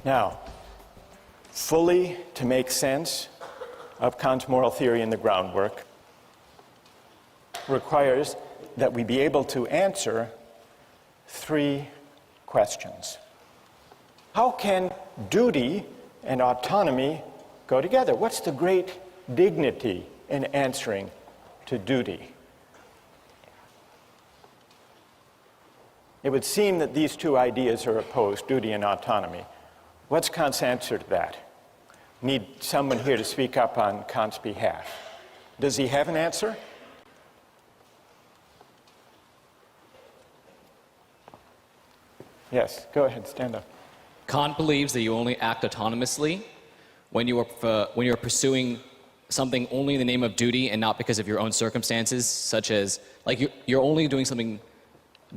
Now, fully to make sense of Kant's moral theory and the groundwork requires that we be able to answer three questions. How can duty and autonomy go together? What's the great dignity in answering to duty? It would seem that these two ideas are opposed, duty and autonomy. What's Kant's answer to that? Need someone here to speak up on Kant's behalf. Does he have an answer? Yes, go ahead, stand up. Kant believes that you only act autonomously when you are pursuing something only in the name of duty and not because of your own circumstances, such as, like, you're only doing something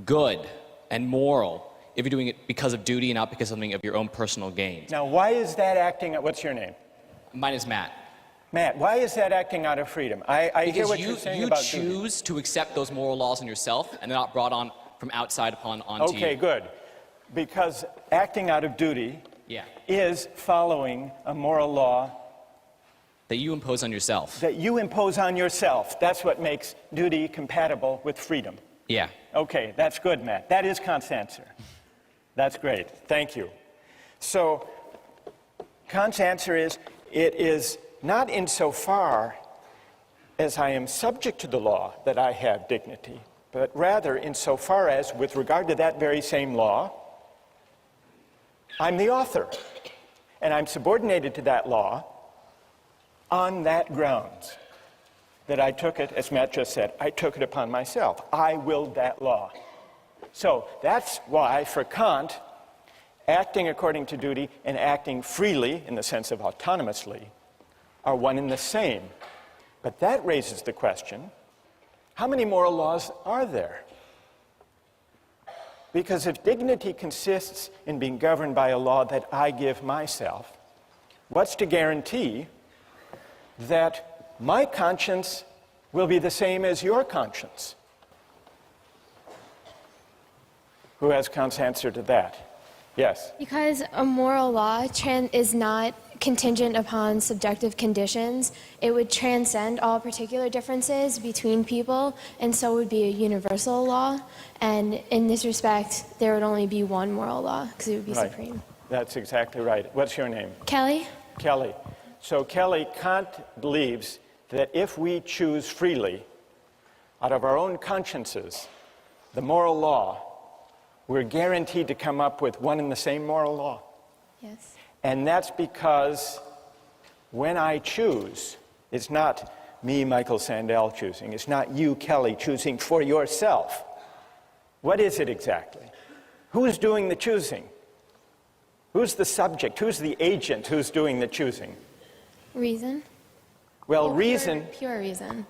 good and moral if you're doing it because of duty and not because of something of your own personal gain. Now, why is that acting, what's your name? Mine is Matt. Matt, why is that acting out of freedom? I hear what you're saying about duty. You choose to accept those moral laws on yourself, and they're not brought on from outside onto you. Okay, good. Because acting out of duty is following a moral law that you impose on yourself. That you impose on yourself. That's what makes duty compatible with freedom. Yeah. Okay, that's good, Matt. That is Kant's answer. That's great. Thank you. So, Kant's answer is, it is not insofar as I am subject to the law that I have dignity, but rather insofar as, with regard to that very same law, I'm the author, and I'm subordinated to that law on that grounds that I took it, as Matt just said, I took it upon myself. I willed that law. So that's why, for Kant, acting according to duty and acting freely, in the sense of autonomously, are one and the same. But that raises the question, how many moral laws are there? Because if dignity consists in being governed by a law that I give myself, what's to guarantee that my conscience will be the same as your conscience? Who has Kant's answer to that? Yes? Because a moral law is not contingent upon subjective conditions. It would transcend all particular differences between people, and so would be a universal law. And in this respect, there would only be one moral law, because it would be supreme. That's exactly right. What's your name? Kelly. Kelly. So, Kelly, Kant believes that if we choose freely, out of our own consciences, the moral law, we're guaranteed to come up with one and the same moral law. Yes. And that's because when I choose, it's not me, Michael Sandel, choosing. It's not you, Kelly, choosing for yourself. What is it exactly? Who's doing the choosing? Who's the subject? Who's the agent who's doing the choosing? Reason. Well, reason. Pure reason.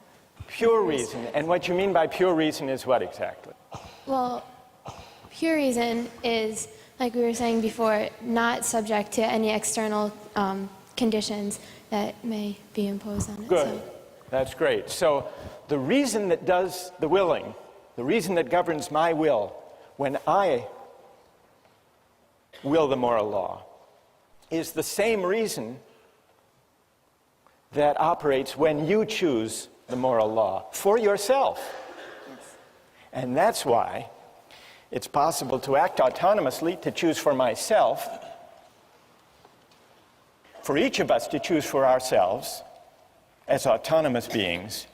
Pure reason. And what you mean by pure reason is what exactly? Well, pure reason is, like we were saying before, not subject to any external conditions that may be imposed on it. Good. So. That's great. So the reason that does the willing, the reason that governs my will when I will the moral law, is the same reason that operates when you choose the moral law for yourself. Yes. And that's why it's possible to act autonomously, to choose for myself, for each of us to choose for ourselves as autonomous beings,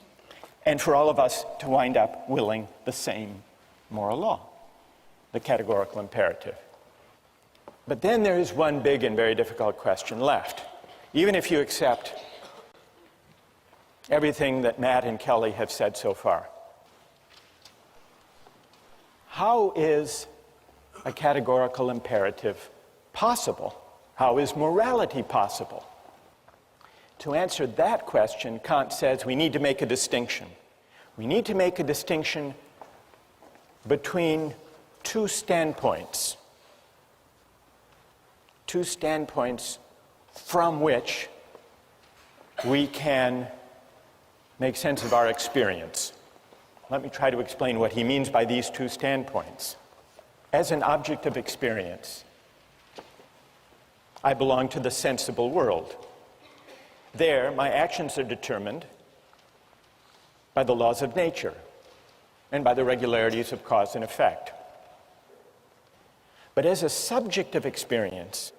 and for all of us to wind up willing the same moral law, the categorical imperative. But then there is one big and very difficult question left. Even if you accept everything that Matt and Kelly have said so far, how is a categorical imperative possible? How is morality possible? To answer that question, Kant says we need to make a distinction. We need to make a distinction between two standpoints from which we can make sense of our experience. Let me try to explain what he means by these two standpoints. As an object of experience, I belong to the sensible world. There, my actions are determined by the laws of nature and by the regularities of cause and effect. But as a subject of experience,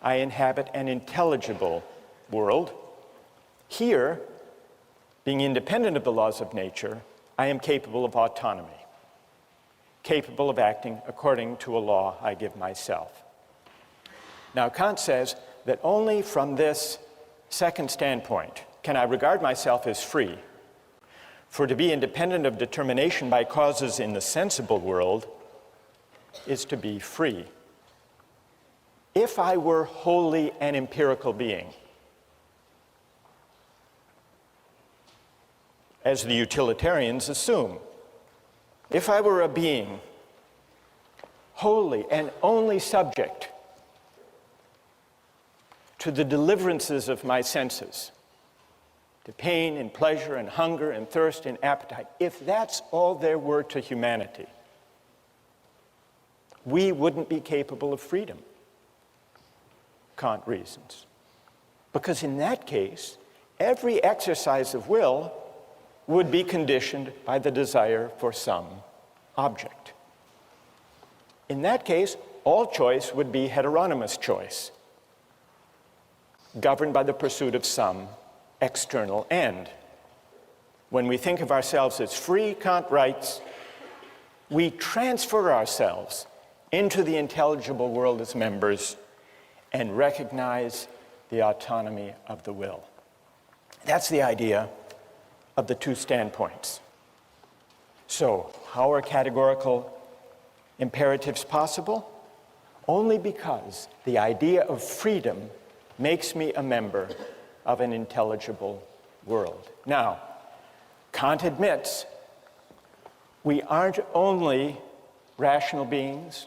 I inhabit an intelligible world. Here, being independent of the laws of nature, I am capable of autonomy, capable of acting according to a law I give myself. Now, Kant says that only from this second standpoint can I regard myself as free. For to be independent of determination by causes in the sensible world is to be free. If I were wholly an empirical being, as the utilitarians assume, if I were a being wholly and only subject to the deliverances of my senses, to pain and pleasure and hunger and thirst and appetite, if that's all there were to humanity, we wouldn't be capable of freedom, Kant reasons. Because in that case, every exercise of will would be conditioned by the desire for some object. In that case, all choice would be heteronymous choice, governed by the pursuit of some external end. When we think of ourselves as free, Kant writes, we transfer ourselves into the intelligible world as members and recognize the autonomy of the will. That's the idea of the two standpoints. So, how are categorical imperatives possible? Only because the idea of freedom makes me a member of an intelligible world. Now, Kant admits we aren't only rational beings.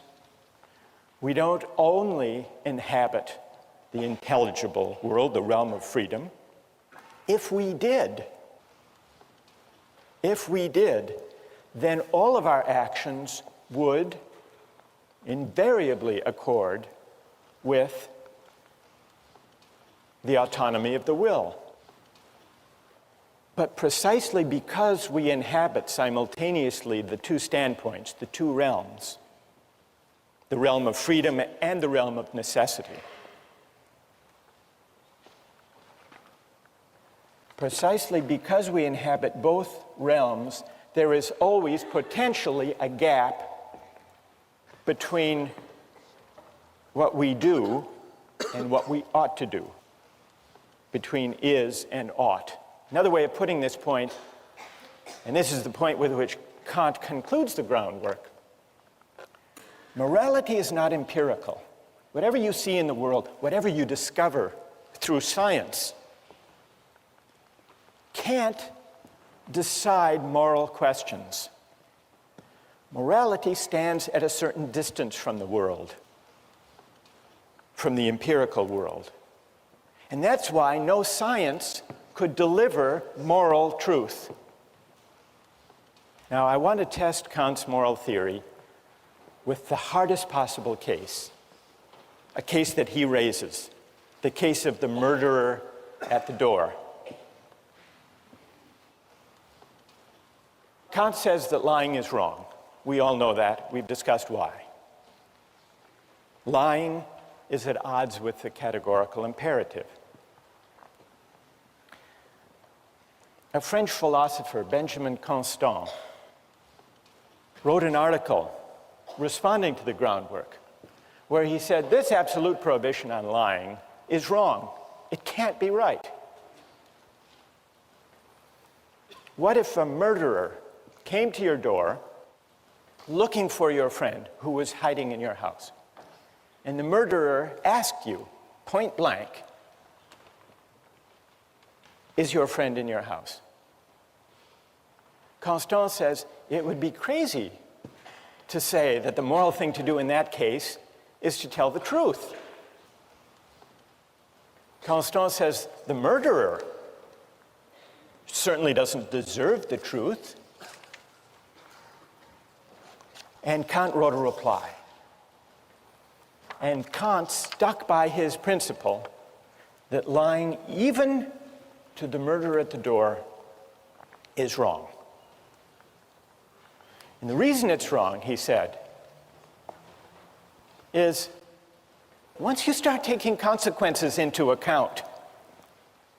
We don't only inhabit the intelligible world, the realm of freedom. If we did, then all of our actions would invariably accord with the autonomy of the will. But precisely because we inhabit simultaneously the two standpoints, the two realms, the realm of freedom and the realm of necessity, precisely because we inhabit both realms, there is always potentially a gap between what we do and what we ought to do, between is and ought. Another way of putting this point, and this is the point with which Kant concludes the groundwork, morality is not empirical. Whatever you see in the world, whatever you discover through science, can't decide moral questions. Morality stands at a certain distance from the world, from the empirical world. And that's why no science could deliver moral truth. Now, I want to test Kant's moral theory with the hardest possible case, a case that he raises, the case of the murderer at the door. Kant says that lying is wrong. We all know that. We've discussed why. Lying is at odds with the categorical imperative. A French philosopher, Benjamin Constant, wrote an article responding to the groundwork where he said this absolute prohibition on lying is wrong. It can't be right. What if a murderer came to your door looking for your friend who was hiding in your house, and the murderer asked you point blank, is your friend in your house? Constant says it would be crazy to say that the moral thing to do in that case is to tell the truth. Constant says the murderer certainly doesn't deserve the truth. And Kant wrote a reply. And Kant stuck by his principle that lying even to the murderer at the door is wrong. And the reason it's wrong, he said, is once you start taking consequences into account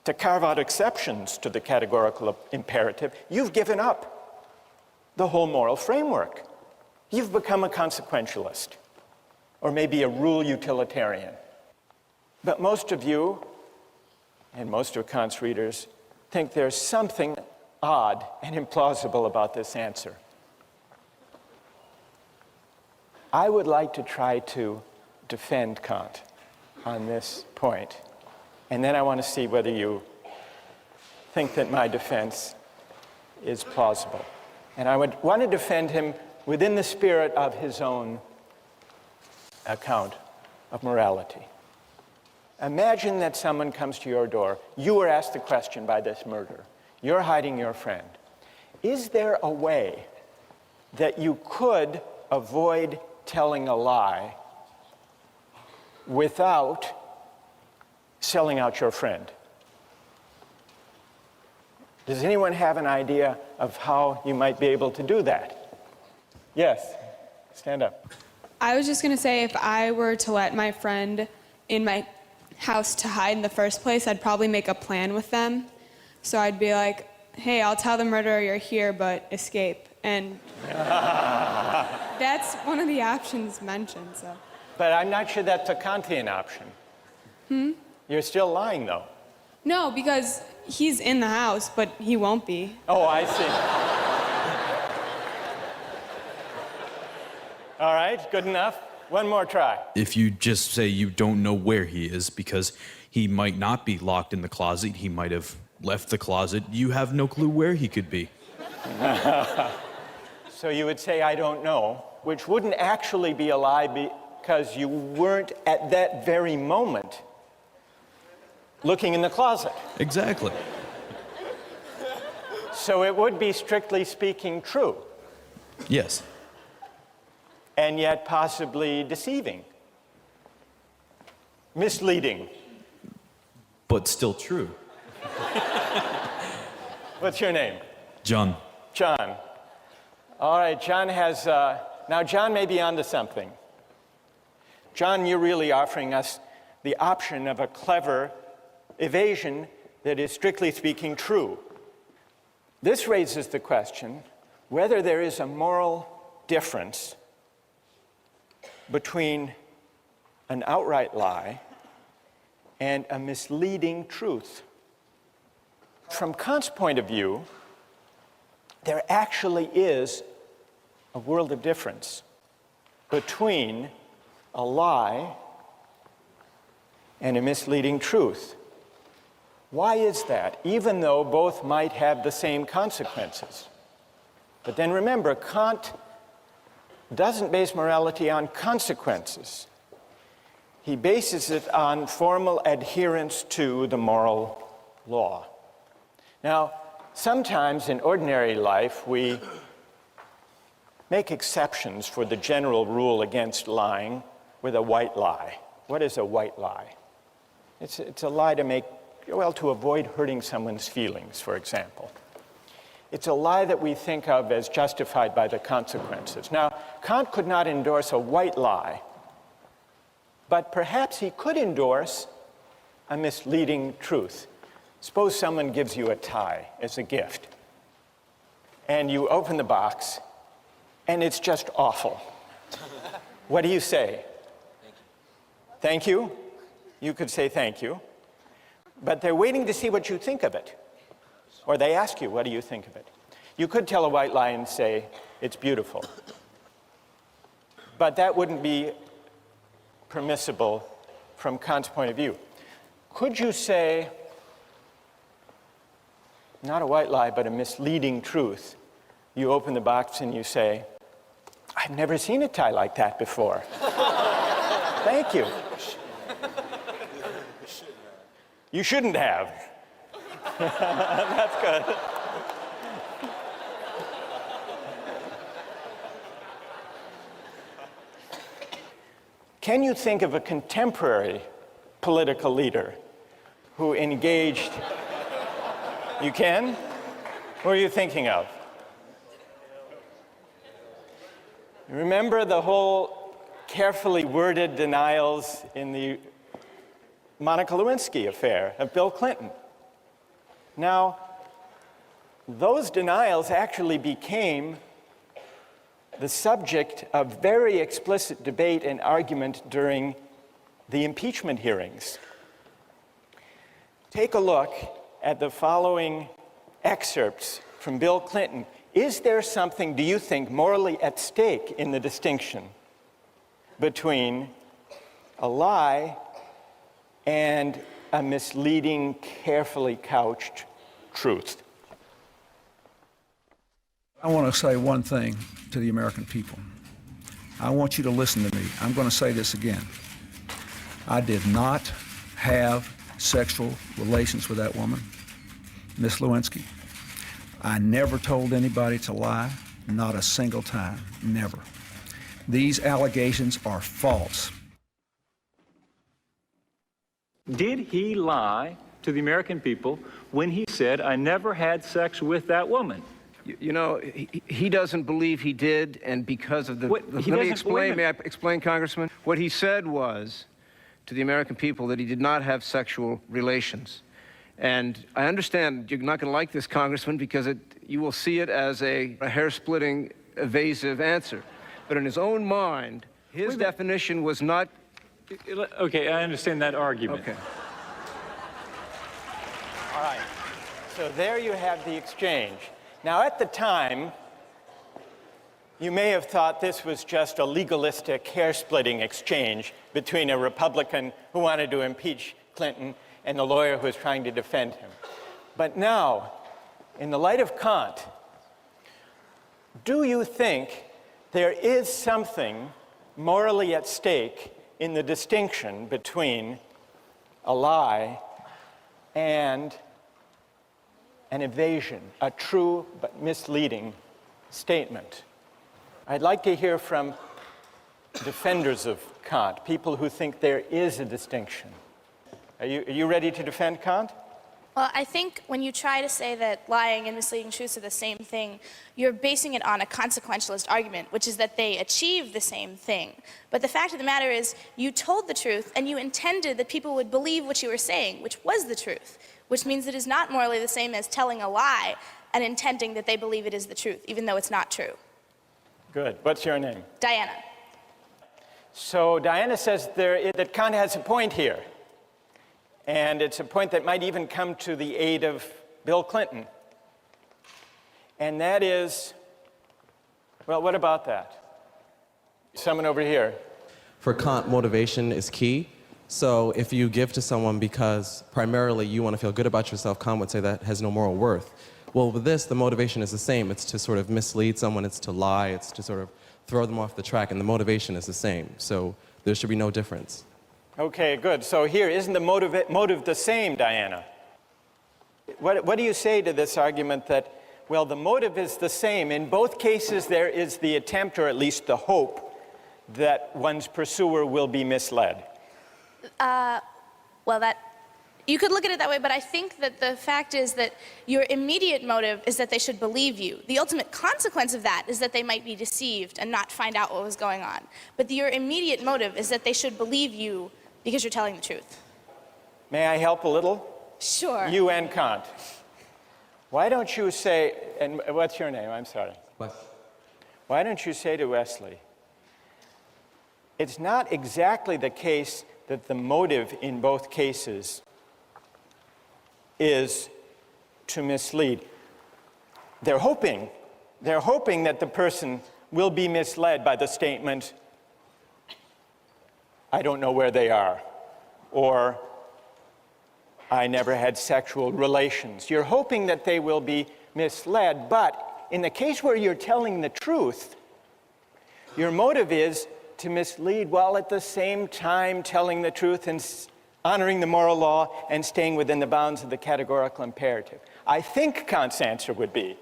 to carve out exceptions to the categorical imperative, you've given up the whole moral framework. You've become a consequentialist, or maybe a rule utilitarian. But most of you, and most of Kant's readers, think there's something odd and implausible about this answer. I would like to try to defend Kant on this point, and then I want to see whether you think that my defense is plausible. And I would want to defend him within the spirit of his own account of morality. Imagine that someone comes to your door. You were asked the question by this murderer. You're hiding your friend. Is there a way that you could avoid telling a lie without selling out your friend? Does anyone have an idea of how you might be able to do that? Yes, stand up. I was just going to say, if I were to let my friend in my house to hide in the first place, I'd probably make a plan with them. So I'd be like, hey, I'll tell the murderer you're here, but escape. And that's one of the options mentioned. So. But I'm not sure that's a Kantian option. You're still lying, though. No, because he's in the house, but he won't be. Oh, I see. All right, good enough. One more try. If you just say you don't know where he is because he might not be locked in the closet, he might have left the closet, you have no clue where he could be. So you would say, I don't know, which wouldn't actually be a lie because you weren't at that very moment looking in the closet. Exactly. So it would be, strictly speaking, true, Yes. and yet possibly deceiving, misleading. But still true. What's your name? John. John. All right, John has, now John may be onto something. John, you're really offering us the option of a clever evasion that is, strictly speaking, true. This raises the question whether there is a moral difference between an outright lie and a misleading truth. From Kant's point of view, there actually is a world of difference between a lie and a misleading truth. Why is that? Even though both might have the same consequences. But then remember, Kant doesn't base morality on consequences. He bases it on formal adherence to the moral law. Now, sometimes in ordinary life, we make exceptions for the general rule against lying with a white lie. What is a white lie? It's a lie to make, well, to avoid hurting someone's feelings, for example. It's a lie that we think of as justified by the consequences. Now, Kant could not endorse a white lie, but perhaps he could endorse a misleading truth. Suppose someone gives you a tie as a gift, and you open the box, and it's just awful. What do you say? Thank you. You could say thank you. But they're waiting to see what you think of it. Or they ask you, what do you think of it? You could tell a white lie and say, it's beautiful. But that wouldn't be permissible from Kant's point of view. Could you say, not a white lie, but a misleading truth? You open the box and you say, I've never seen a tie like that before. Thank you. You shouldn't have. That's good. Can you think of a contemporary political leader who engaged? You can? Who are you thinking of? Remember the whole carefully worded denials in the Monica Lewinsky affair of Bill Clinton. Now, those denials actually became the subject of very explicit debate and argument during the impeachment hearings. Take a look at the following excerpts from Bill Clinton. Is there something, do you think, morally at stake in the distinction between a lie and a misleading, carefully couched truth? I want to say one thing to the American people. I want you to listen to me. I'm going to say this again. I did not have sexual relations with that woman, Miss Lewinsky. I never told anybody to lie, not a single time, never. These allegations are false. Did he lie to the American people when he said, I never had sex with that woman? You know, he doesn't believe he did, and because of the... Let me explain, may I explain, Congressman? What he said was to the American people that he did not have sexual relations. And I understand you're not going to like this, Congressman, because you will see it as a hair-splitting, evasive answer. But in his own mind, his definition was not... Okay, I understand that argument. Okay. All right. So there you have the exchange. Now, at the time, you may have thought this was just a legalistic, hair-splitting exchange between a Republican who wanted to impeach Clinton and the lawyer who was trying to defend him. But now, in the light of Kant, do you think there is something morally at stake in the distinction between a lie and an evasion, a true but misleading statement? I'd like to hear from defenders of Kant, people who think there is a distinction. Are you ready to defend Kant? Well, I think when you try to say that lying and misleading truths are the same thing, you're basing it on a consequentialist argument, which is that they achieve the same thing. But the fact of the matter is, you told the truth, and you intended that people would believe what you were saying, which was the truth, which means it is not morally the same as telling a lie and intending that they believe it is the truth, even though it's not true. Good. What's your name? Diana. So Diana says that Kant has a point here. And it's a point that might even come to the aid of Bill Clinton. And that is, well, what about that? Someone over here. For Kant, motivation is key. So if you give to someone because primarily you want to feel good about yourself, Kant would say that has no moral worth. Well, with this, the motivation is the same. It's to sort of mislead someone, it's to lie, it's to sort of throw them off the track, and the motivation is the same. So there should be no difference. Okay, good. So here, isn't the motive the same, Diana? What do you say to this argument that, well, the motive is the same? In both cases, there is the attempt, or at least the hope, that one's pursuer will be misled. Well, you could look at it that way, but I think that the fact is that your immediate motive is that they should believe you. The ultimate consequence of that is that they might be deceived and not find out what was going on. But your immediate motive is that they should believe you because you're telling the truth. May I help a little? Sure. You and Kant. Why don't you say, and what's your name? I'm sorry. Wes. Why don't you say to Wesley, it's not exactly the case that the motive in both cases is to mislead. They're hoping that the person will be misled by the statement, I don't know where they are, or I never had sexual relations. You're hoping that they will be misled, but in the case where you're telling the truth, your motive is to mislead while at the same time telling the truth and honoring the moral law and staying within the bounds of the categorical imperative. I think Kant's answer would be,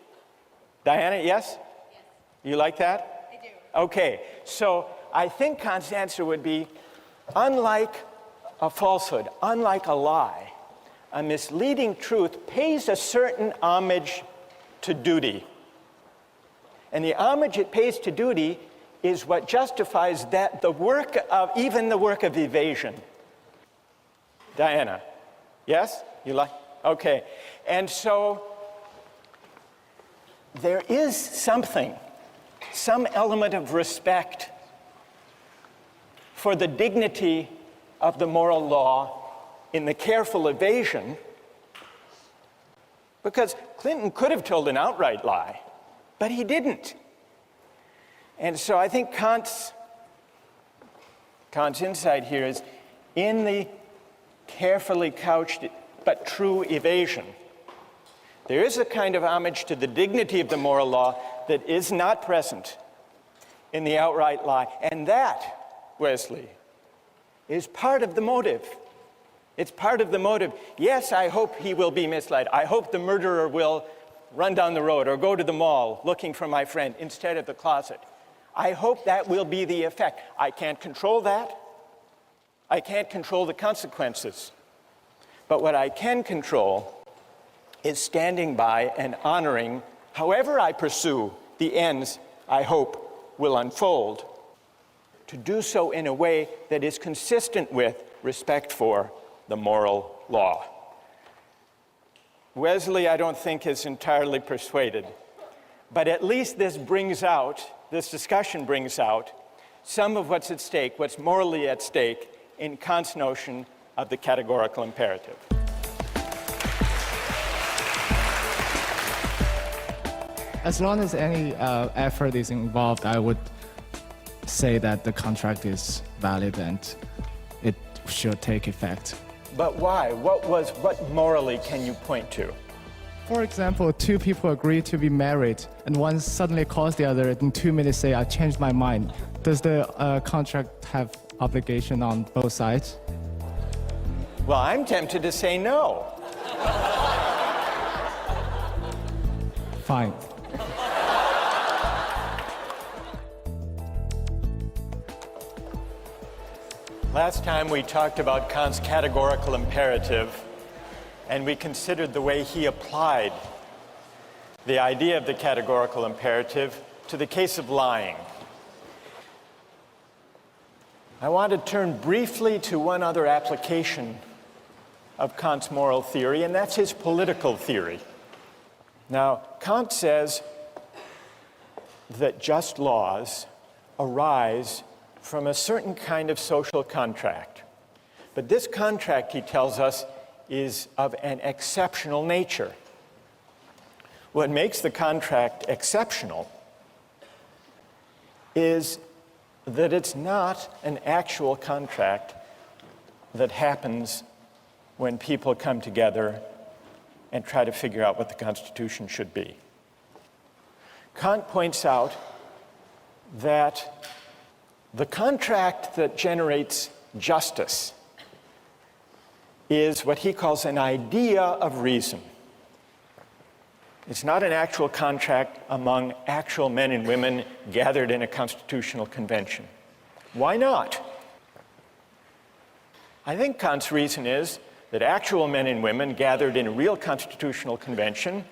Diana, yes? Yes. You like that? I do. Okay, so I think Kant's answer would be, unlike a falsehood, unlike a lie, a misleading truth pays a certain homage to duty. And the homage it pays to duty is what justifies that even the work of evasion. Diana, yes? You like? Okay. And so there is some element of respect for the dignity of the moral law in the careful evasion, because Clinton could have told an outright lie, but he didn't. And so I think Kant's insight here is in the carefully couched but true evasion. There is a kind of homage to the dignity of the moral law that is not present in the outright lie. And that, Wesley, is part of the motive. It's part of the motive. Yes, I hope he will be misled. I hope the murderer will run down the road or go to the mall looking for my friend instead of the closet. I hope that will be the effect. I can't control that. I can't control the consequences. But what I can control is standing by and honoring, however I pursue the ends I hope will unfold, to do so in a way that is consistent with respect for the moral law. Wesley, I don't think, is entirely persuaded, but at least this discussion brings out some of what's at stake, what's morally at stake in Kant's notion of the categorical imperative. As long as any effort is involved, I would say that the contract is valid and it should take effect. But why? What morally can you point to? For example, two people agree to be married, and one suddenly calls the other in 2 minutes say, I changed my mind. Does the contract have obligation on both sides? Well, I'm tempted to say no. Fine. Last time we talked about Kant's categorical imperative, and we considered the way he applied the idea of the categorical imperative to the case of lying. I want to turn briefly to one other application of Kant's moral theory, and that's his political theory. Now, Kant says that just laws arise from a certain kind of social contract. But this contract, he tells us, is of an exceptional nature. What makes the contract exceptional is that it's not an actual contract that happens when people come together and try to figure out what the Constitution should be. Kant points out that the contract that generates justice is what he calls an idea of reason. It's not an actual contract among actual men and women gathered in a constitutional convention. Why not? I think Kant's reason is that actual men and women gathered in a real constitutional convention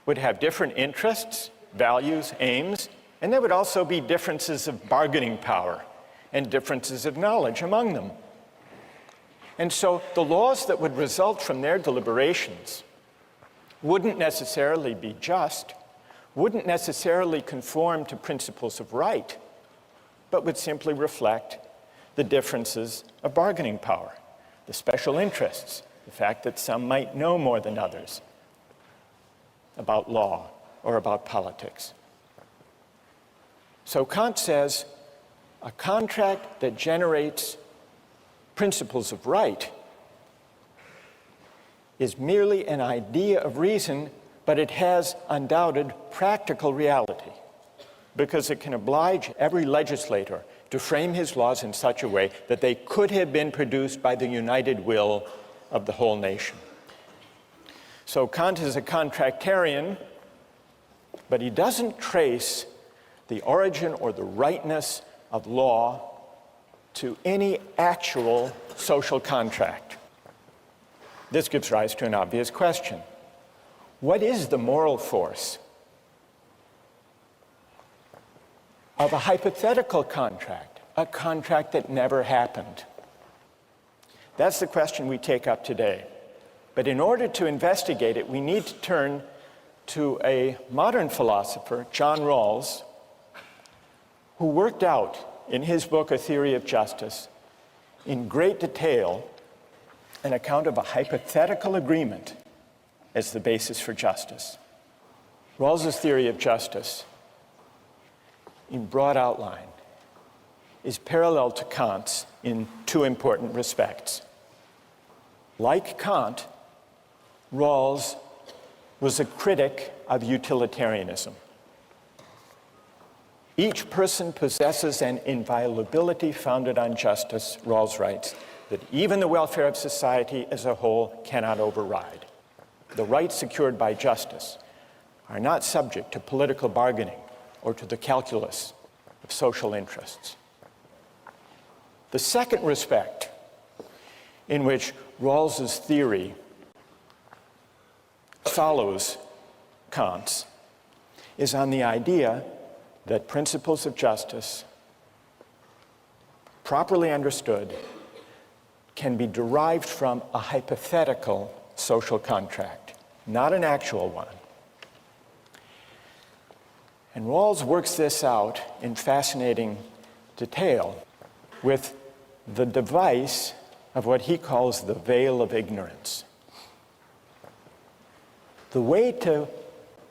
would have different interests, values, aims, and there would also be differences of bargaining power and differences of knowledge among them. And so the laws that would result from their deliberations wouldn't necessarily be just, wouldn't necessarily conform to principles of right, but would simply reflect the differences of bargaining power, the special interests, the fact that some might know more than others about law or about politics. So Kant says a contract that generates principles of right is merely an idea of reason, but it has undoubted practical reality because it can oblige every legislator to frame his laws in such a way that they could have been produced by the united will of the whole nation. So Kant is a contractarian, but he doesn't trace the origin or the rightness of law to any actual social contract. This gives rise to an obvious question. What is the moral force of a hypothetical contract, a contract that never happened? That's the question we take up today. But in order to investigate it, we need to turn to a modern philosopher, John Rawls, who worked out in his book, A Theory of Justice, in great detail, an account of a hypothetical agreement as the basis for justice. Rawls's theory of justice, in broad outline, is parallel to Kant's in two important respects. Like Kant, Rawls was a critic of utilitarianism. Each person possesses an inviolability founded on justice, Rawls writes, that even the welfare of society as a whole cannot override. The rights secured by justice are not subject to political bargaining or to the calculus of social interests. The second respect in which Rawls's theory follows Kant's is on the idea that principles of justice, properly understood, can be derived from a hypothetical social contract, not an actual one. And Rawls works this out in fascinating detail with the device of what he calls the veil of ignorance. The way to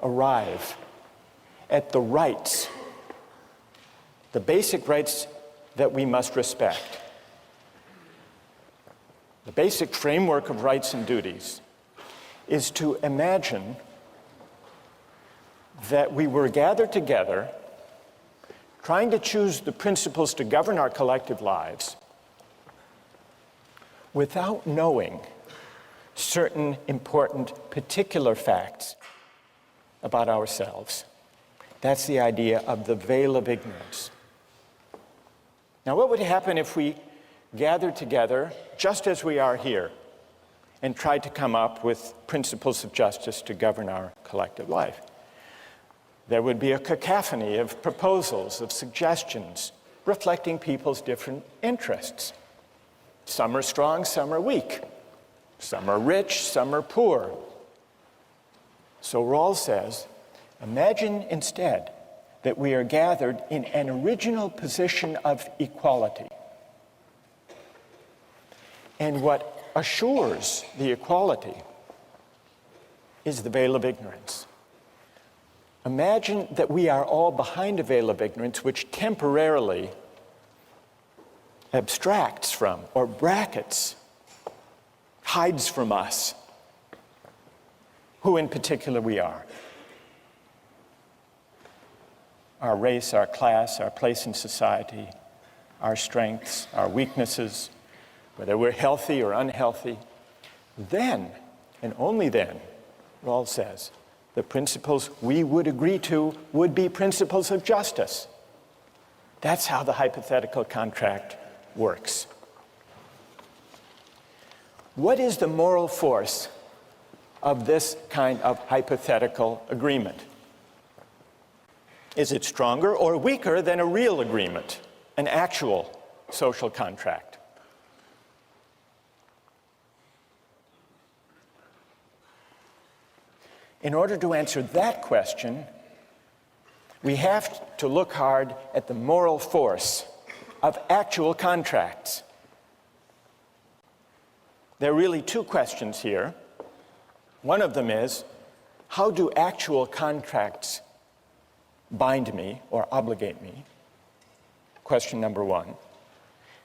arrive at the rights, the basic rights that we must respect, the basic framework of rights and duties, is to imagine that we were gathered together trying to choose the principles to govern our collective lives without knowing certain important particular facts about ourselves. That's the idea of the veil of ignorance. Now, what would happen if we gathered together just as we are here and tried to come up with principles of justice to govern our collective life? There would be a cacophony of proposals, of suggestions, reflecting people's different interests. Some are strong, some are weak. Some are rich, some are poor. So Rawls says, imagine instead that we are gathered in an original position of equality. And what assures the equality is the veil of ignorance. Imagine that we are all behind a veil of ignorance which temporarily abstracts from or brackets, hides from us who in particular we are. Our race, our class, our place in society, our strengths, our weaknesses, whether we're healthy or unhealthy. Then, and only then, Rawls says, the principles we would agree to would be principles of justice. That's how the hypothetical contract works. What is the moral force of this kind of hypothetical agreement? Is it stronger or weaker than a real agreement, an actual social contract? In order to answer that question, we have to look hard at the moral force of actual contracts. There are really two questions here. One of them is, how do actual contracts bind me or obligate me? Question number one.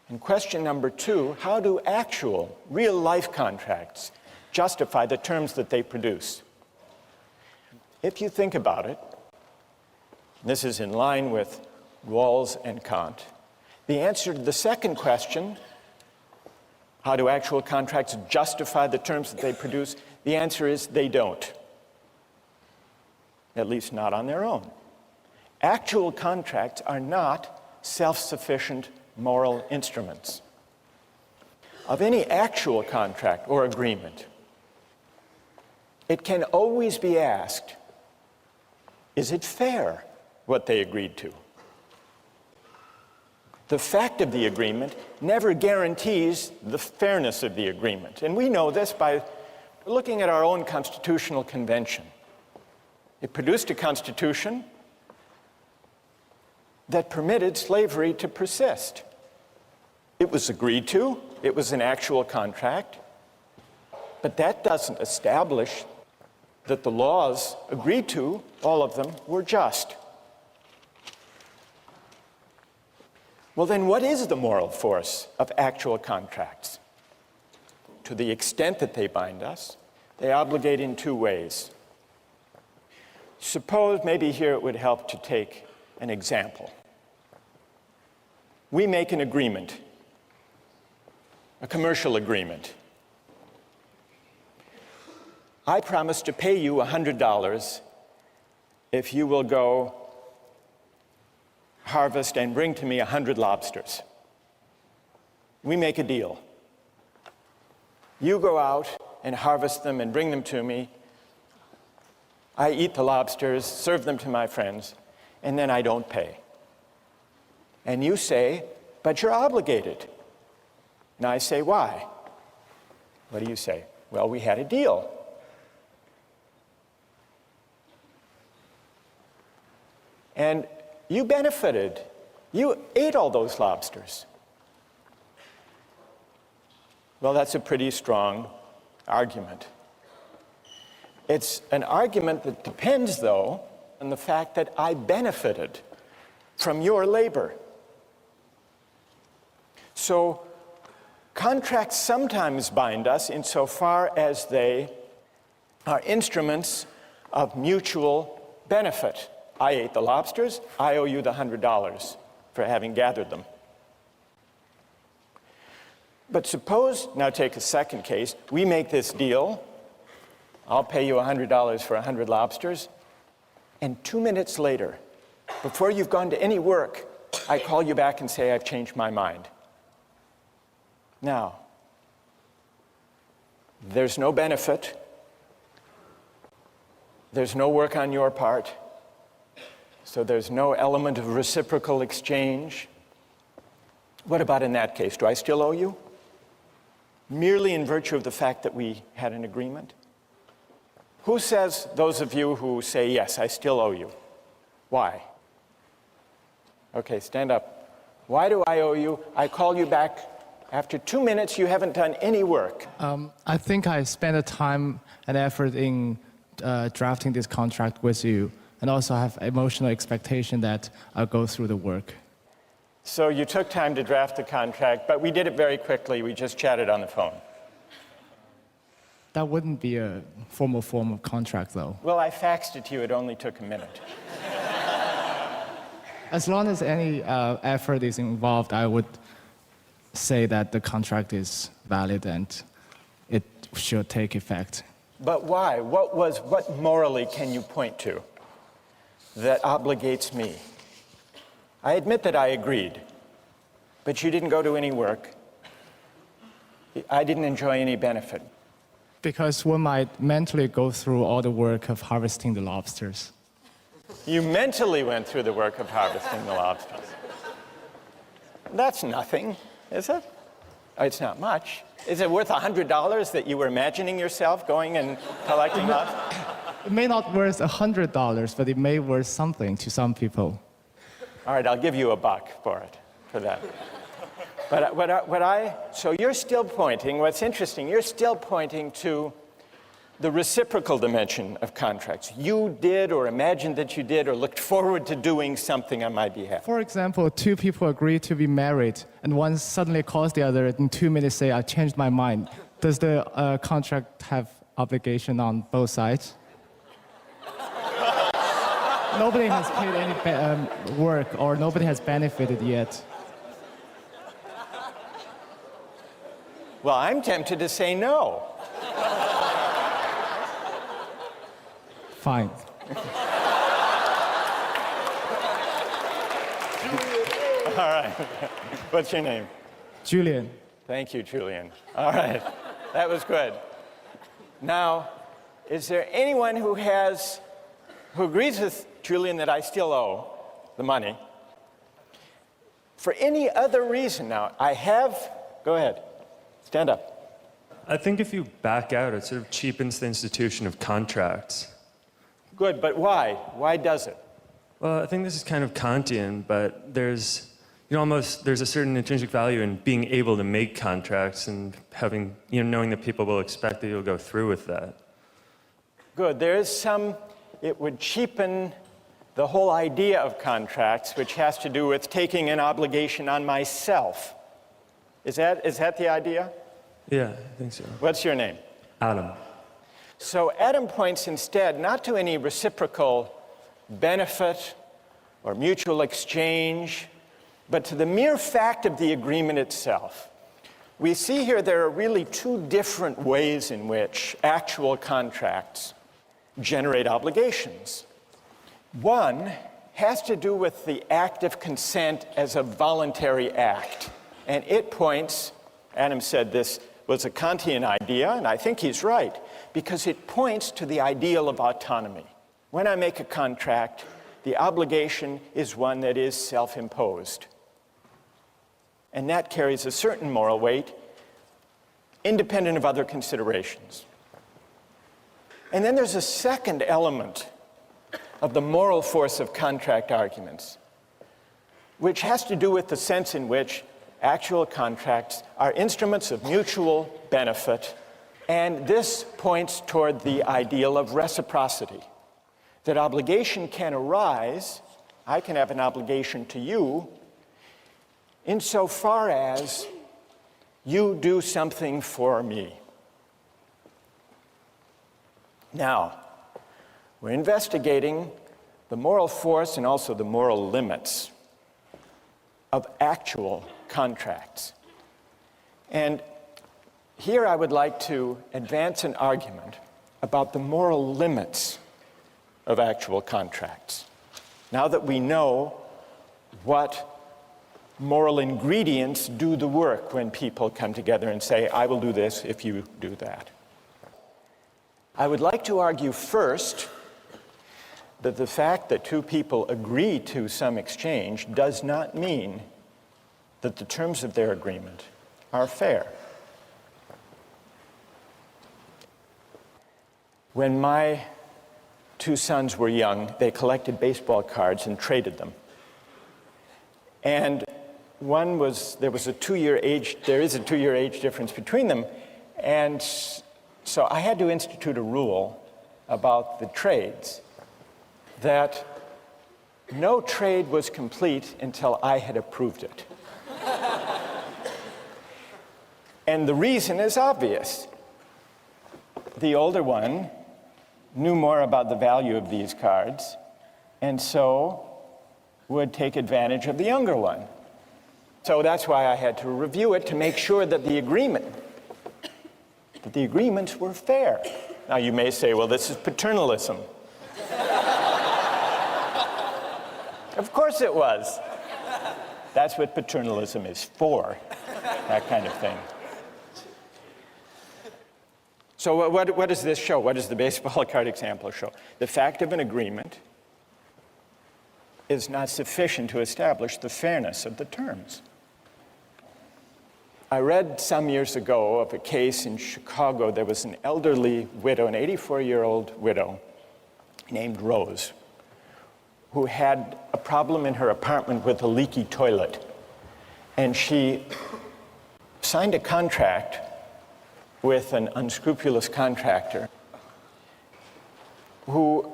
And question number two, how do actual, real-life contracts justify the terms that they produce? If you think about it, this is in line with Rawls and Kant, the answer to the second question, how do actual contracts justify the terms that they produce? The answer is they don't. At least not on their own. Actual contracts are not self-sufficient moral instruments. Of any actual contract or agreement, it can always be asked, is it fair what they agreed to? The fact of the agreement never guarantees the fairness of the agreement. And we know this by looking at our own constitutional convention. It produced a constitution that permitted slavery to persist. It was agreed to, it was an actual contract, but that doesn't establish that the laws agreed to, all of them, were just. Well, then what is the moral force of actual contracts? To the extent that they bind us, they obligate in two ways. Suppose, maybe here it would help to take an example. We make an agreement, a commercial agreement. I promise to pay you $100 if you will go harvest and bring to me 100 lobsters. We make a deal. You go out and harvest them and bring them to me. I eat the lobsters, serve them to my friends, and then I don't pay. And you say, but you're obligated. And I say, why? What do you say? Well, we had a deal. And you benefited. You ate all those lobsters. Well, that's a pretty strong argument. It's an argument that depends, though, on the fact that I benefited from your labor. So contracts sometimes bind us insofar as they are instruments of mutual benefit. I ate the lobsters, I owe you the $100 for having gathered them. But suppose, now take a second case, we make this deal, I'll pay you $100 for 100 lobsters, and 2 minutes later, before you've gone to any work, I call you back and say, I've changed my mind. Now, there's no benefit, there's no work on your part, so there's no element of reciprocal exchange. What about in that case? Do I still owe you? Merely in virtue of the fact that we had an agreement? Who says, those of you who say, yes, I still owe you? Why? Okay, stand up. Why do I owe you? I call you back. After 2 minutes, you haven't done any work. I think I spent the time and effort in drafting this contract with you, and also have emotional expectation that I'll go through the work. So you took time to draft the contract, but we did it very quickly. We just chatted on the phone. That wouldn't be a formal form of contract, though. Well, I faxed it to you. It only took a minute. As long as any effort is involved, I would say that the contract is valid and it should take effect. But why? What morally can you point to that obligates me? I admit that I agreed, but you didn't go to any work. I didn't enjoy any benefit. Because one might mentally go through all the work of harvesting the lobsters. You mentally went through the work of harvesting the lobsters. That's nothing, is it? It's not much. Is it worth $100 that you were imagining yourself going and collecting lobsters? It may not worth $100, but it may worth something to some people. All right, I'll give you $1 for that. But so you're still pointing, what's interesting, you're still pointing to the reciprocal dimension of contracts. You did or imagined that you did or looked forward to doing something on my behalf. For example, two people agree to be married, and one suddenly calls the other in 2 minutes say, I changed my mind. Does the contract have obligation on both sides? Nobody has paid any work, or nobody has benefited yet. Well, I'm tempted to say no. Fine. All right. What's your name? Julian. Thank you, Julian. All right. That was good. Now, is there anyone who agrees with Julian that I still owe the money? For any other reason now, go ahead, stand up. I think if you back out, it sort of cheapens the institution of contracts. Good, but why? Why does it? Well, I think this is kind of Kantian, but there's a certain intrinsic value in being able to make contracts and having, knowing that people will expect that you'll go through with that. Good, it would cheapen the whole idea of contracts, which has to do with taking an obligation on myself. Is that the idea? Yeah, I think so. What's your name? Adam. So Adam points instead not to any reciprocal benefit or mutual exchange, but to the mere fact of the agreement itself. We see here there are really two different ways in which actual contracts generate obligations. One has to do with the act of consent as a voluntary act. And it points, Adam said this was a Kantian idea, and I think he's right, because it points to the ideal of autonomy. When I make a contract, the obligation is one that is self-imposed. And that carries a certain moral weight, independent of other considerations. And then there's a second element of the moral force of contract arguments, which has to do with the sense in which actual contracts are instruments of mutual benefit, and this points toward the ideal of reciprocity. That obligation can arise, I can have an obligation to you, insofar as you do something for me. Now, we're investigating the moral force and also the moral limits of actual contracts. And here I would like to advance an argument about the moral limits of actual contracts. Now that we know what moral ingredients do the work when people come together and say, I will do this if you do that. I would like to argue first that the fact that two people agree to some exchange does not mean that the terms of their agreement are fair. When my two sons were young, they collected baseball cards and traded them. And there is a 2-year age difference between them, and so I had to institute a rule about the trades that no trade was complete until I had approved it. And the reason is obvious. The older one knew more about the value of these cards, and so would take advantage of the younger one. So that's why I had to review it to make sure that the agreements were fair. Now you may say, well, this is paternalism. Of course it was. That's what paternalism is for, that kind of thing. So what does this show? What does the baseball card example show? The fact of an agreement is not sufficient to establish the fairness of the terms. I read some years ago of a case in Chicago. There was an elderly widow, an 84-year-old widow named Rose, who had a problem in her apartment with a leaky toilet. And she signed a contract with an unscrupulous contractor who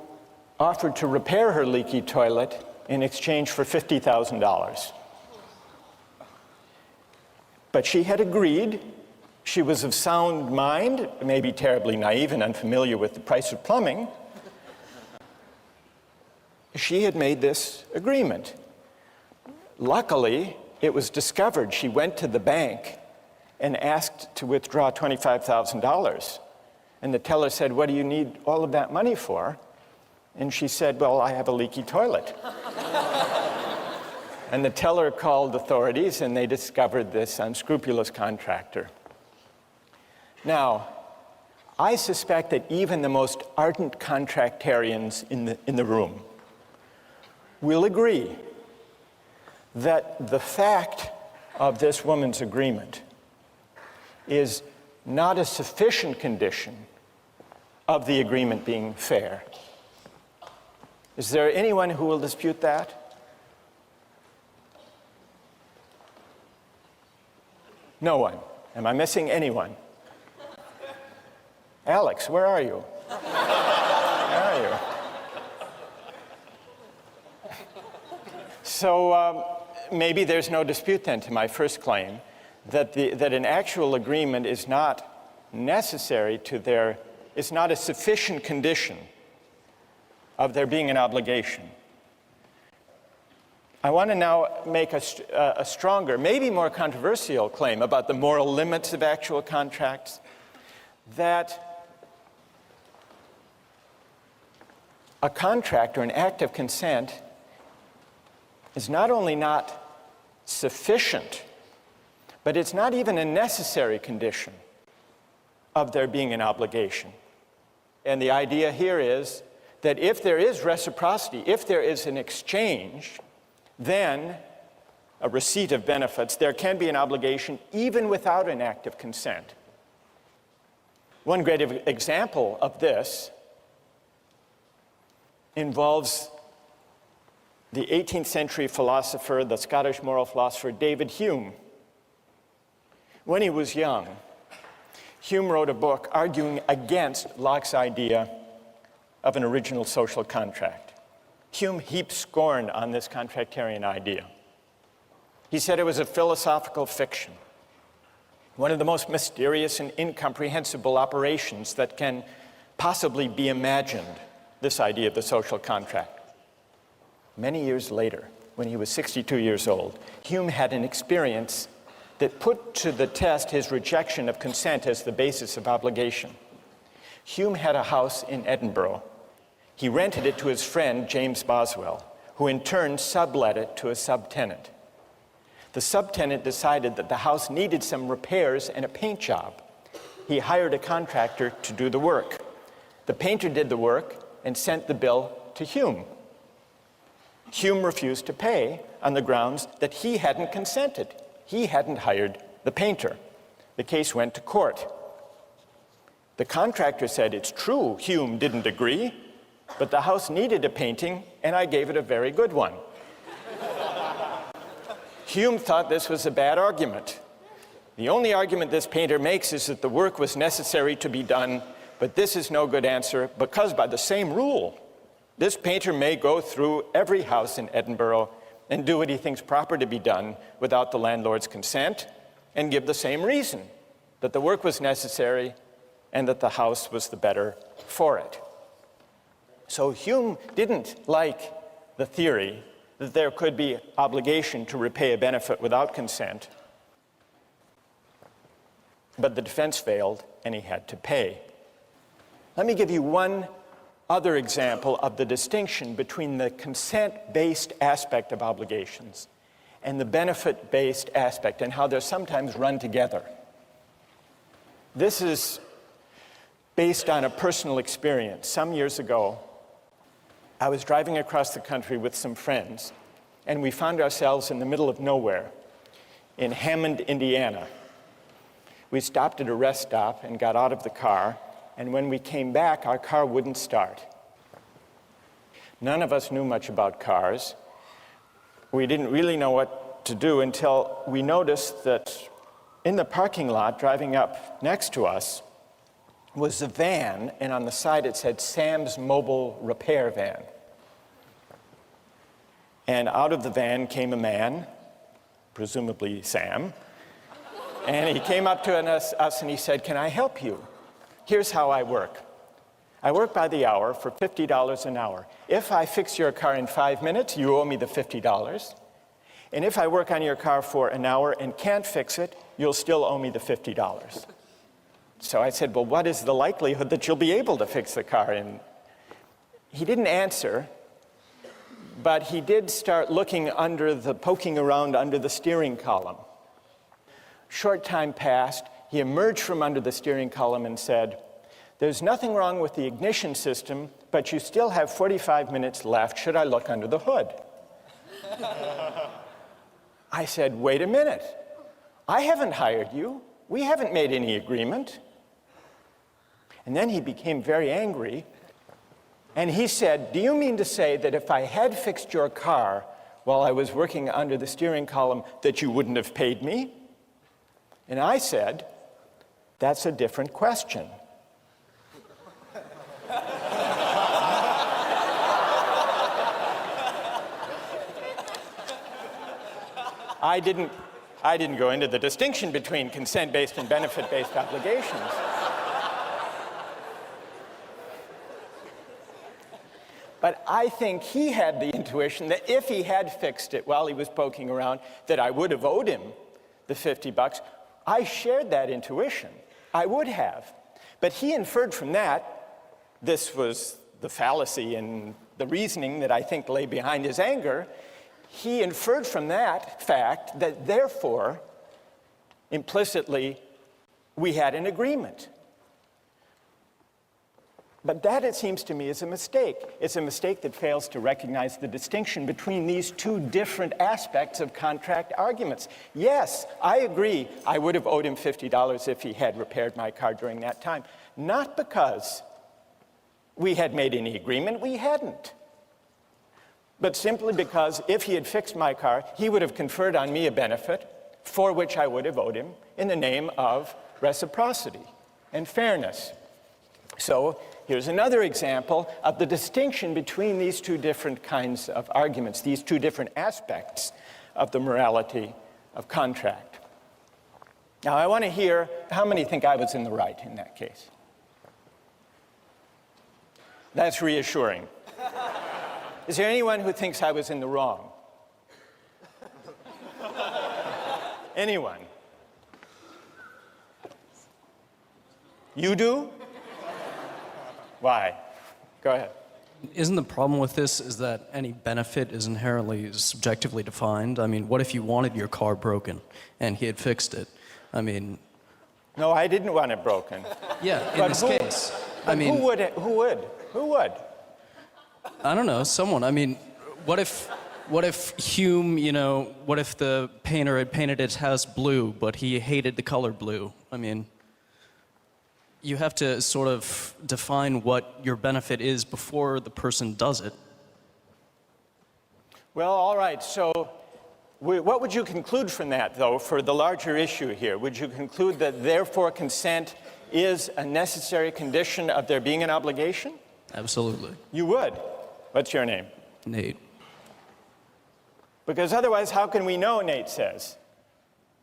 offered to repair her leaky toilet in exchange for $50,000. But she had agreed. She was of sound mind, maybe terribly naive and unfamiliar with the price of plumbing. She had made this agreement. Luckily, it was discovered. She went to the bank and asked to withdraw $25,000. And the teller said, what do you need all of that money for? And she said, well, I have a leaky toilet. And the teller called authorities, and they discovered this unscrupulous contractor. Now, I suspect that even the most ardent contractarians in the room will agree that the fact of this woman's agreement is not a sufficient condition of the agreement being fair. Is there anyone who will dispute that? No one. Am I missing anyone? Alex, where are you? Where are you? So maybe there's no dispute then to my first claim that an actual agreement is not necessary to it's not a sufficient condition of there being an obligation. I want to now make a stronger, maybe more controversial claim about the moral limits of actual contracts, that a contract or an act of consent is not only not sufficient, but it's not even a necessary condition of there being an obligation. And the idea here is that if there is reciprocity, if there is an exchange, then a receipt of benefits, there can be an obligation even without an act of consent. One great example of this involves the 18th century philosopher, the Scottish moral philosopher David Hume. When he was young, Hume wrote a book arguing against Locke's idea of an original social contract. Hume heaped scorn on this contractarian idea. He said it was a philosophical fiction, one of the most mysterious and incomprehensible operations that can possibly be imagined, this idea of the social contract. Many years later, when he was 62 years old, Hume had an experience that put to the test his rejection of consent as the basis of obligation. Hume had a house in Edinburgh. He rented it to his friend, James Boswell, who in turn sublet it to a subtenant. The subtenant decided that the house needed some repairs and a paint job. He hired a contractor to do the work. The painter did the work and sent the bill to Hume. Hume refused to pay on the grounds that he hadn't consented. He hadn't hired the painter. The case went to court. The contractor said, "It's true, Hume didn't agree, but the house needed a painting, and I gave it a very good one." Hume thought this was a bad argument. The only argument this painter makes is that the work was necessary to be done, but this is no good answer because by the same rule, this painter may go through every house in Edinburgh and do what he thinks proper to be done without the landlord's consent and give the same reason, that the work was necessary and that the house was the better for it. So Hume didn't like the theory that there could be obligation to repay a benefit without consent, but the defense failed and he had to pay. Let me give you one other example of the distinction between the consent-based aspect of obligations and the benefit-based aspect and how they're sometimes run together. This is based on a personal experience. Some years ago, I was driving across the country with some friends, and we found ourselves in the middle of nowhere in Hammond, Indiana. We stopped at a rest stop and got out of the car, and when we came back, our car wouldn't start. None of us knew much about cars. We didn't really know what to do until we noticed that in the parking lot, driving up next to us, was a van, and on the side it said Sam's Mobile Repair Van. And out of the van came a man, presumably Sam, and he came up to us and he said, "Can I help you? Here's how I work. I work by the hour for $50 an hour. If I fix your car in 5 minutes, you owe me the $50. And if I work on your car for an hour and can't fix it, you'll still owe me the $50. So I said, "Well, what is the likelihood that you'll be able to fix the car?" And he didn't answer, but he did start poking around under the steering column. Short time passed, he emerged from under the steering column and said, "There's nothing wrong with the ignition system, but you still have 45 minutes left. Should I look under the hood?" I said, "Wait a minute. I haven't hired you. We haven't made any agreement." And then he became very angry, and he said, "Do you mean to say that if I had fixed your car while I was working under the steering column, that you wouldn't have paid me?" And I said, "That's a different question." I didn't go into the distinction between consent-based and benefit-based obligations. But I think he had the intuition that if he had fixed it while he was poking around, that I would have owed him the $50. I shared that intuition. I would have. But he inferred from that, this was the fallacy in the reasoning that I think lay behind his anger, he inferred from that fact that therefore, implicitly, we had an agreement. But that, it seems to me, is a mistake. It's a mistake that fails to recognize the distinction between these two different aspects of contract arguments. Yes, I agree, I would have owed him $50 if he had repaired my car during that time. Not because we had made any agreement, we hadn't. But simply because if he had fixed my car, he would have conferred on me a benefit for which I would have owed him in the name of reciprocity and fairness. So here's another example of the distinction between these two different kinds of arguments, these two different aspects of the morality of contract. Now, I want to hear how many think I was in the right in that case. That's reassuring. Is there anyone who thinks I was in the wrong? Anyone? You do? Why? Go ahead. Isn't the problem with this is that any benefit is inherently subjectively defined? I mean, what if you wanted your car broken and he had fixed it? I mean... No, I didn't want it broken. Yeah, in this case. I mean... Who would? I don't know, someone. I mean, what if Hume, what if the painter had painted his house blue, but he hated the color blue? I mean... You have to sort of define what your benefit is before the person does it. Well, all right, so what would you conclude from that, though, for the larger issue here? Would you conclude that, therefore, consent is a necessary condition of there being an obligation? Absolutely. You would? What's your name? Nate. Because otherwise, how can we know, Nate says,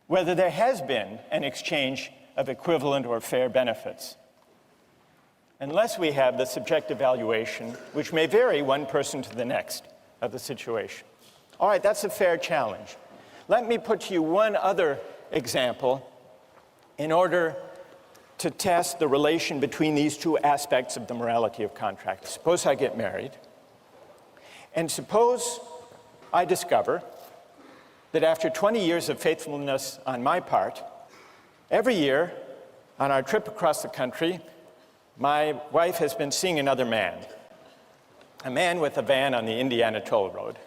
whether there has been an exchange of equivalent or fair benefits, unless we have the subjective valuation, which may vary one person to the next of the situation. All right, that's a fair challenge. Let me put to you one other example in order to test the relation between these two aspects of the morality of contract. Suppose I get married, and suppose I discover that after 20 years of faithfulness on my part, every year, on our trip across the country, my wife has been seeing another man, a man with a van on the Indiana toll road.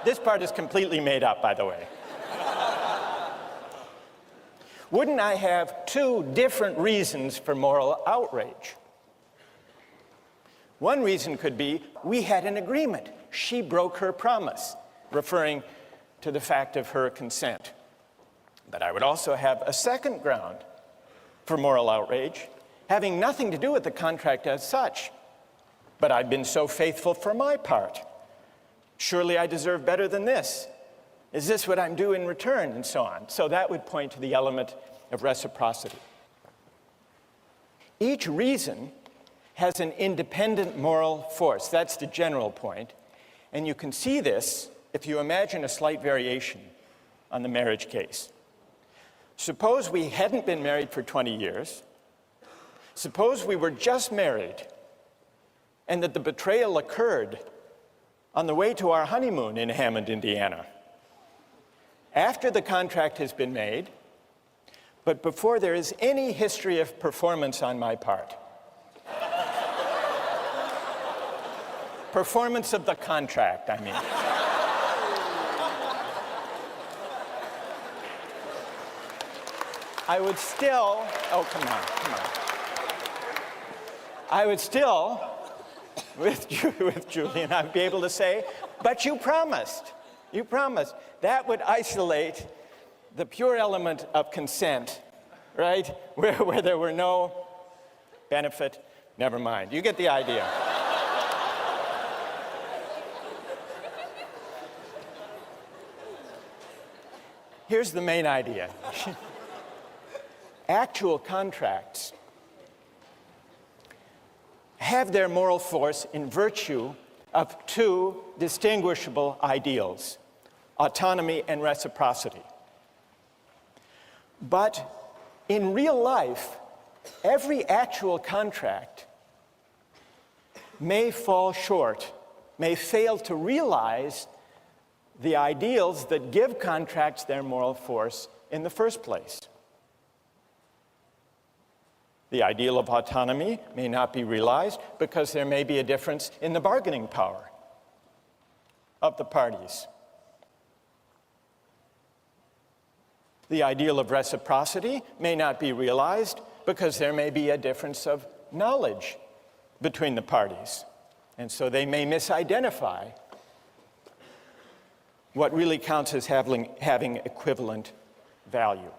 This part is completely made up, by the way. Wouldn't I have two different reasons for moral outrage? One reason could be we had an agreement. She broke her promise, referring to the fact of her consent. But I would also have a second ground for moral outrage, having nothing to do with the contract as such. But I've been so faithful for my part. Surely I deserve better than this. Is this what I'm due in return? And so on. So that would point to the element of reciprocity. Each reason has an independent moral force. That's the general point. And you can see this if you imagine a slight variation on the marriage case. Suppose we hadn't been married for 20 years. Suppose we were just married and that the betrayal occurred on the way to our honeymoon in Hammond, Indiana. After the contract has been made, but before there is any history of performance on my part. Performance of the contract, I mean. I would still, oh, come on. I would still, with Julian, I'd be able to say, but you promised. You promised. That would isolate the pure element of consent, right? Where there were no benefit, never mind. You get the idea. Here's the main idea. Actual contracts have their moral force in virtue of two distinguishable ideals, autonomy and reciprocity. But in real life, every actual contract may fall short, may fail to realize the ideals that give contracts their moral force in the first place. The ideal of autonomy may not be realized because there may be a difference in the bargaining power of the parties. The ideal of reciprocity may not be realized because there may be a difference of knowledge between the parties. And so they may misidentify what really counts as having equivalent value.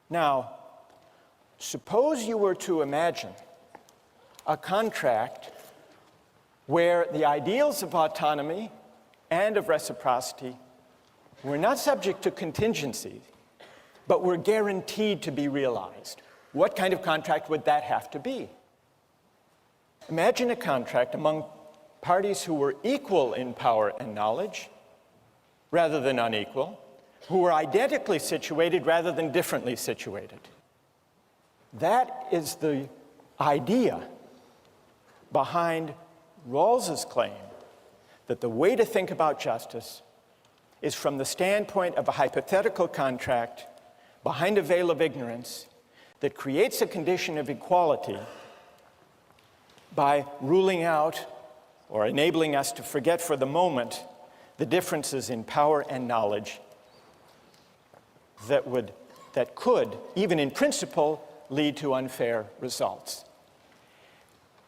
Now, suppose you were to imagine a contract where the ideals of autonomy and of reciprocity were not subject to contingency, but were guaranteed to be realized. What kind of contract would that have to be? Imagine a contract among parties who were equal in power and knowledge rather than unequal, who were identically situated rather than differently situated. That is the idea behind Rawls's claim that the way to think about justice is from the standpoint of a hypothetical contract behind a veil of ignorance that creates a condition of equality by ruling out or enabling us to forget for the moment the differences in power and knowledge that could, even in principle, lead to unfair results.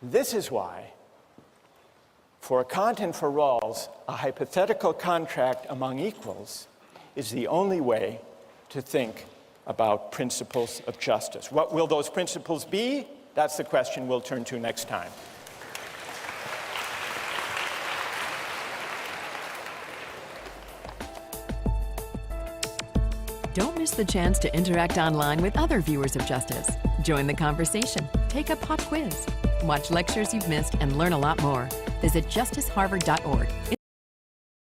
This is why, for Kant and for Rawls, a hypothetical contract among equals is the only way to think about principles of justice. What will those principles be? That's the question we'll turn to next time. Don't miss the chance to interact online with other viewers of Justice. Join the conversation, take a pop quiz, watch lectures you've missed, and learn a lot more. Visit justiceharvard.org.